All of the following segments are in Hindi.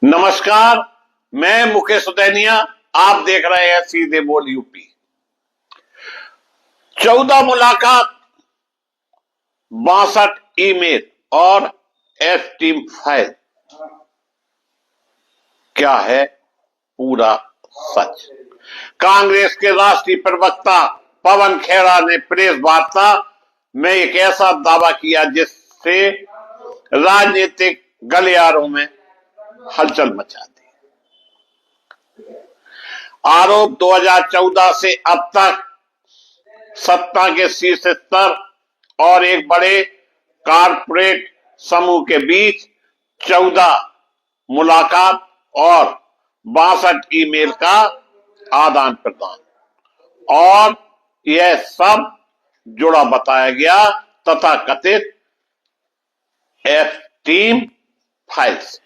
नमस्कार, मैं मुकेश सुदैनिया। आप देख रहे हैं सीधे बोल यूपी। 14 मुलाकात, 62 ईमेल और एफ टीम फाइल। क्या है पूरा सच? कांग्रेस के राष्ट्रीय प्रवक्ता पवन खेड़ा ने प्रेस वार्ता में एक ऐसा दावा किया जिससे राजनीतिक गलियारों में हलचल मचा दी। आरोप 2014 से अब तक सत्ता के शीर्ष स्तर और एक बड़े कारपोरेट समूह के बीच 14 मुलाकात और 62 ईमेल का आदान प्रदान और यह सब जुड़ा बताया गया तथा कथित एफ टीम फाइल से।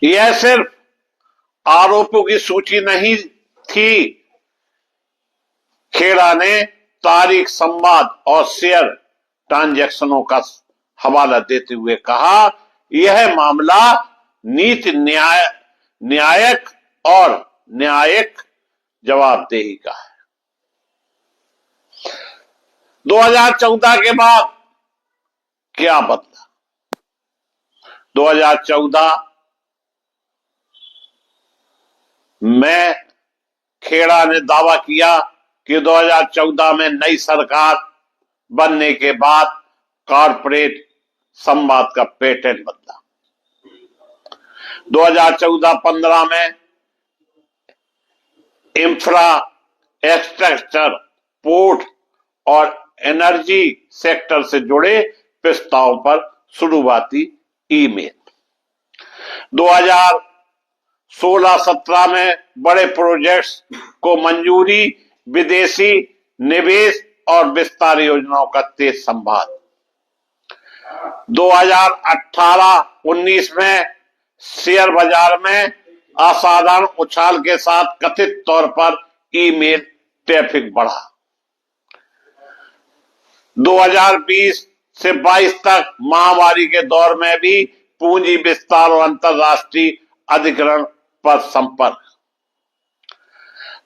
यह सिर्फ आरोपों की सूची नहीं थी। खेड़ा ने तारीख, संवाद और शेयर ट्रांजैक्शनों का हवाला देते हुए कहा, यह मामला नीति न्यायिक और न्यायिक जवाबदेही का है। 2014 के बाद क्या बदला? 2014 में खेड़ा ने दावा किया कि 2014 में नई सरकार बनने के बाद कॉर्पोरेट संवाद का पैटर्न बदला। 2014-15 में इंफ्रास्ट्रक्चर, पोर्ट और एनर्जी सेक्टर से जुड़े प्रस्ताव पर शुरुआती ईमेल। 2016-17 में बड़े प्रोजेक्ट्स को मंजूरी, विदेशी निवेश और विस्तार योजनाओं का तेज संवाद। 2018-19 में शेयर बाजार में असाधारण उछाल के साथ कथित तौर पर ईमेल ट्रैफिक बढ़ा। 2020 से 22 तक महामारी के दौर में भी पूंजी विस्तार और अंतरराष्ट्रीय अधिग्रहण पर संपर्क।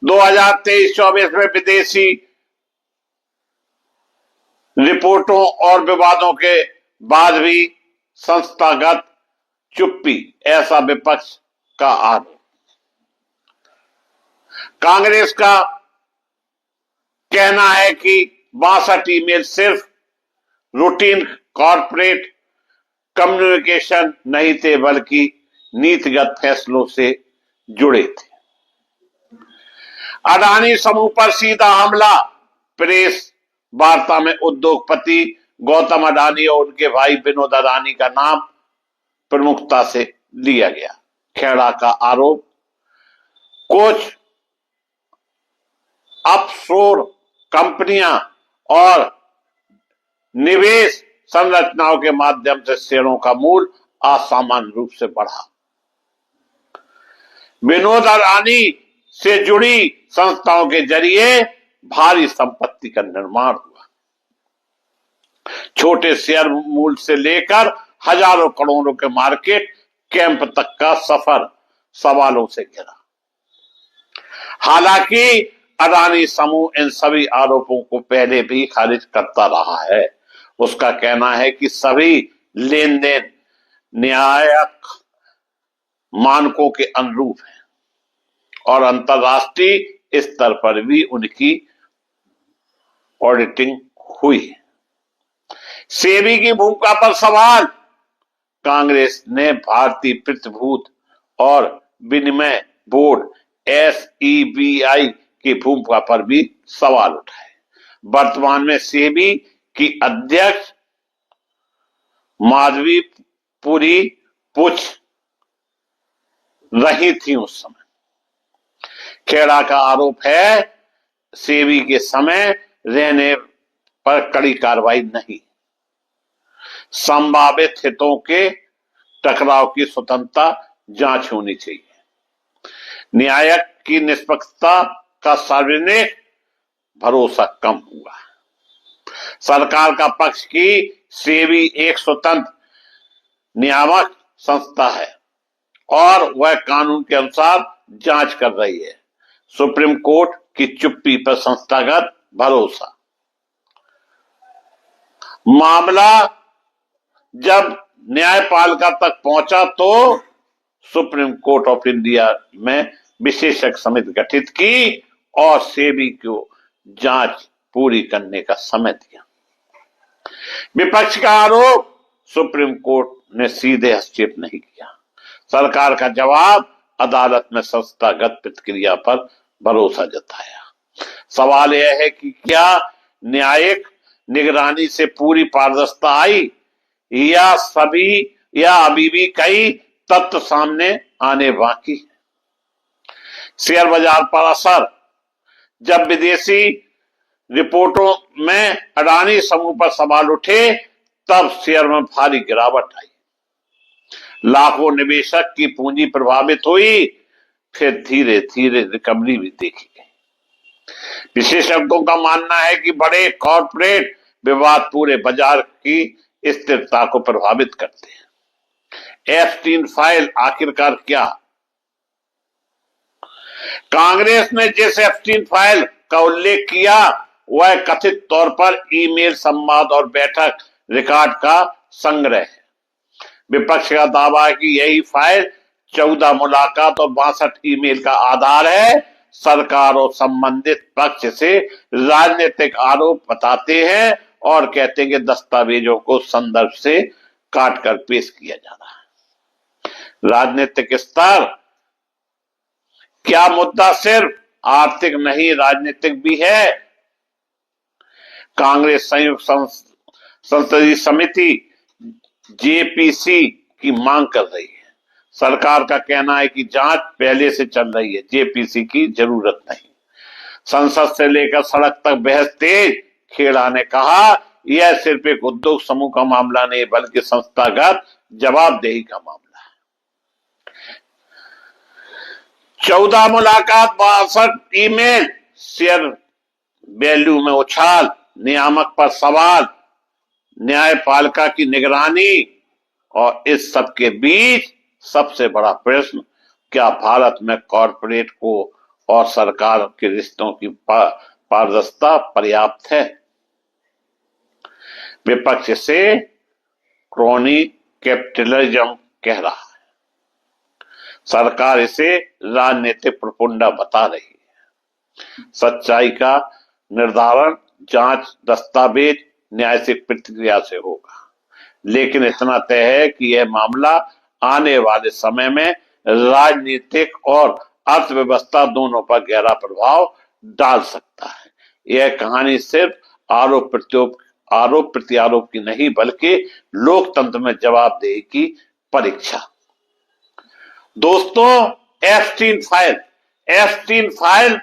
2023-24 में विदेशी रिपोर्टों और विवादों के बाद भी संस्थागत चुप्पी, ऐसा विपक्ष का आरोप। कांग्रेस का कहना है कि 62 ईमेल सिर्फ रूटीन कॉर्पोरेट कम्युनिकेशन नहीं थे, बल्कि नीतिगत फैसलों से जुड़े थे। अडानी समूह पर सीधा हमला। प्रेस वार्ता में उद्योगपति गौतम अडानी और उनके भाई विनोद अडानी का नाम प्रमुखता से लिया गया। खेड़ा का आरोप, कुछ ऑफशोर कंपनियां और निवेश संरचनाओं के माध्यम से शेयरों का मूल्य असामान्य रूप से बढ़ा। विनोद अडानी से जुड़ी संस्थाओं के जरिए भारी संपत्ति का निर्माण हुआ। छोटे शेयर मूल्य से लेकर हजारों करोड़ों के मार्केट कैंप तक का सफर सवालों से घिरा। हालांकि अडानी समूह इन सभी आरोपों को पहले भी खारिज करता रहा है। उसका कहना है कि सभी लेन देन न्यायिक मानकों के अनुरूप है और अंतरराष्ट्रीय स्तर पर भी उनकी ऑडिटिंग हुई है। सेबी की भूमिका पर सवाल। कांग्रेस ने भारतीय प्रतिभूति और विनिमय बोर्ड SEBI की भूमिका पर भी सवाल उठाए। वर्तमान में सेबी की अध्यक्ष माधवीपुरी पूछ रही थी उस समय। खेड़ा का आरोप है, सेबी के समय रहने पर कड़ी कार्रवाई नहीं। संभावित हितों के टकराव की स्वतंत्रता जांच होनी चाहिए। न्यायिक की निष्पक्षता का सार्वजनिक भरोसा कम हुआ। सरकार का पक्ष की सेबी एक स्वतंत्र नियामक संस्था है और वह कानून के अनुसार जांच कर रही है। सुप्रीम कोर्ट की चुप्पी पर संस्थागत भरोसा। मामला जब न्यायपालिका तक पहुंचा तो सुप्रीम कोर्ट ऑफ इंडिया में विशेषज्ञ समिति गठित की और सेबी को जांच पूरी करने का समय दिया। विपक्ष का आरोप, सुप्रीम कोर्ट ने सीधे हस्तक्षेप नहीं किया। सरकार का जवाब, अदालत में संस्थागत प्रतिक्रिया पर भरोसा जताया। सवाल यह है कि क्या न्यायिक निगरानी से पूरी पारदर्शिता आई या अभी भी कई तथ्य सामने आने बाकी है। शेयर बाजार पर असर, जब विदेशी रिपोर्टों में अडानी समूह पर सवाल उठे तब शेयर में भारी गिरावट आई। लाखों निवेशक की पूंजी प्रभावित हुई, फिर धीरे धीरे रिकवरी भी देखी गई। विशेषज्ञों का मानना है कि बड़े कॉर्पोरेट विवाद पूरे बाजार की स्थिरता को प्रभावित करते हैं। एप्स्टीन फाइल आखिरकार क्या? कांग्रेस ने जिस एप्स्टीन फाइल का उल्लेख किया वह कथित तौर पर ईमेल, संवाद और बैठक रिकॉर्ड का संग्रह है। विपक्ष का दावा है कि यही फाइल 14 मुलाकात और 62 ईमेल का आधार है। सरकार और संबंधित पक्ष से राजनीतिक आरोप बताते हैं और कहते हैं कि दस्तावेजों को संदर्भ से काटकर पेश किया जा रहा है। राजनीतिक स्तर, क्या मुद्दा सिर्फ आर्थिक नहीं राजनीतिक भी है? कांग्रेस संयुक्त संसदीय समिति जेपीसी की मांग कर रही है। सरकार का कहना है कि जांच पहले से चल रही है, जेपीसी की जरूरत नहीं। संसद से लेकर सड़क तक बहस तेज। खेड़ा ने कहा यह सिर्फ एक उद्योग समूह का मामला नहीं बल्कि संस्थागत जवाबदेही का मामला है। 14 मुलाकात, 62 ईमेल, शेयर वैल्यू में उछाल, नियामक पर सवाल, न्यायपालिका की निगरानी और इस सब के बीच सबसे बड़ा प्रश्न, क्या भारत में कॉर्पोरेट को और सरकार के रिश्तों की पारदर्शिता पर्याप्त है? विपक्ष से क्रोनी कैपिटलिज्म कह रहा है, सरकार इसे राजनीतिक प्रपुंडा बता रही है। सच्चाई का निर्धारण जांच, दस्तावेज, न्यायिक प्रतिक्रिया से होगा, लेकिन इतना तय है कि यह मामला आने वाले समय में राजनीतिक और अर्थव्यवस्था दोनों पर गहरा प्रभाव डाल सकता है। यह कहानी सिर्फ आरोप प्रत्यारोप की नहीं बल्कि लोकतंत्र में जवाबदेही की परीक्षा। दोस्तों, एप्स्टीन फाइल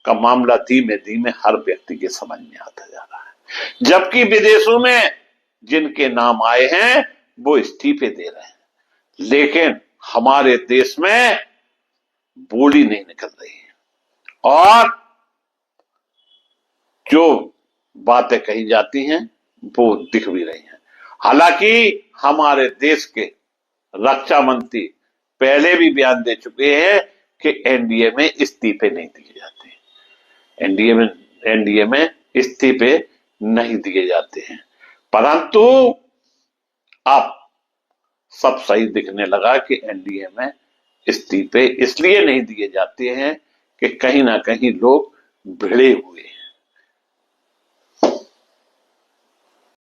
का मामला धीमे धीमे हर व्यक्ति के समझ में आता जा रहा है, जबकि विदेशों में जिनके नाम आए हैं वो इस्तीफे दे रहे हैं, लेकिन हमारे देश में बोली नहीं निकल रही है और जो बातें कही जाती हैं वो दिख भी रही हैं। हालांकि हमारे देश के रक्षा मंत्री पहले भी बयान दे चुके हैं कि एनडीए में इस्तीफे नहीं दिए जाते, एनडीए में इस्तीफे नहीं दिए जाते हैं। परंतु अब सब सही दिखने लगा कि एनडीए में इस्तीफे इसलिए नहीं दिए जाते हैं कि कहीं ना कहीं लोग भिड़े हुए हैं।